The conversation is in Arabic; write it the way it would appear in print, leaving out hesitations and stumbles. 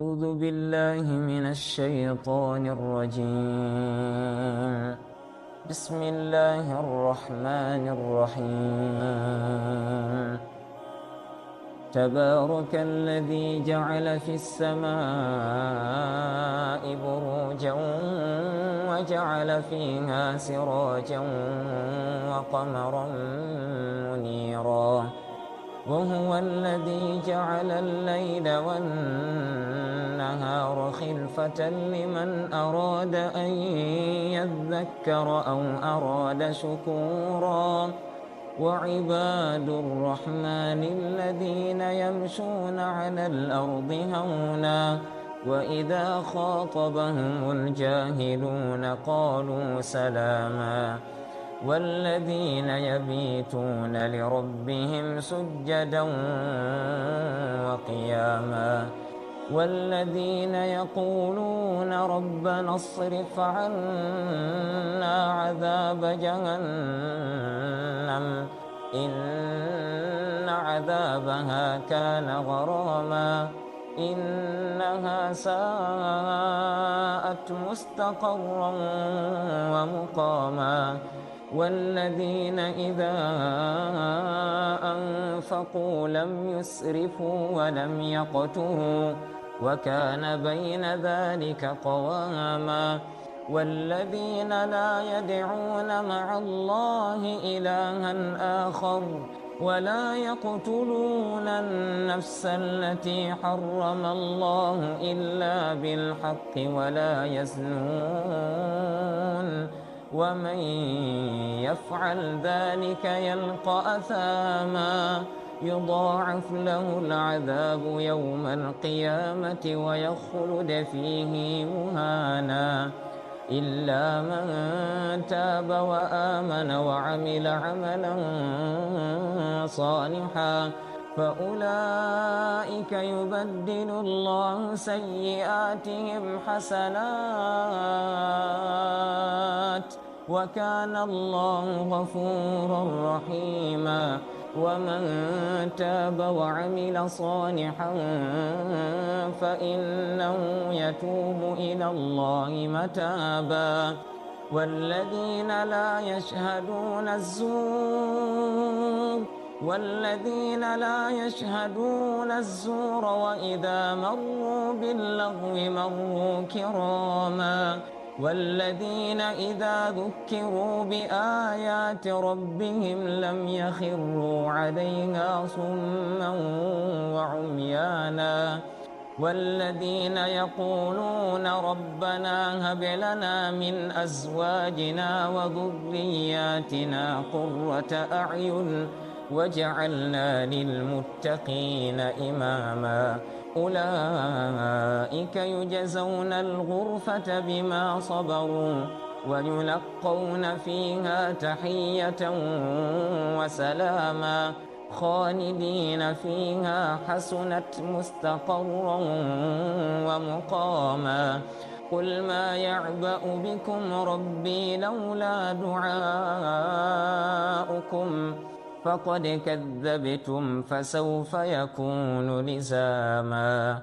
أعوذ بالله من الشيطان الرجيم. بسم الله الرحمن الرحيم. تبارك الذي جعل في السماء بروجا وجعل فيها سراجا وقمرا منيرا وهو الذي جعل الليل والنهار خلفة لمن أراد أن يذكر أو أراد شكورا وعباد الرحمن الذين يمشون على الأرض هونا وإذا خاطبهم الجاهلون قالوا سلاما والذين يبيتون لربهم سجدا وقياما والذين يقولون ربنا اصرف عنا عذاب جهنم إن عذابها كان غراما إنها ساءت مستقرا ومقاما والذين إذا أنفقوا لم يسرفوا ولم يقتروا وكان بين ذلك قواما والذين لا يدعون مع الله إلها آخر ولا يقتلون النفس التي حرم الله إلا بالحق ولا يزنون ومن يفعل ذلك يلقى أثاما يضاعف له العذاب يوم القيامة ويخلد فيه مهانا إلا من تاب وآمن وعمل عملا صالحا فأولئك يبدل الله سيئاتهم حسنات وكان الله غفورا رحيما ومن تاب وعمل صالحا فإنه يتوب إلى الله متابا والذين لا يشهدون الزور وإذا مروا باللغو مروا كراما والذين إذا ذكروا بآيات ربهم لم يخروا عليها صما وعميانا والذين يقولون ربنا هب لنا من أزواجنا وذرياتنا قرة أعين وجعلنا للمتقين إماما أولئك يجزون الغرفة بما صبروا ويلقون فيها تحية وسلاما خالدين فيها حسنت مستقرا ومقاما قل ما يعبأ بكم ربي لولا دعاؤكم فقد كذبتم فسوف يكون لزاما.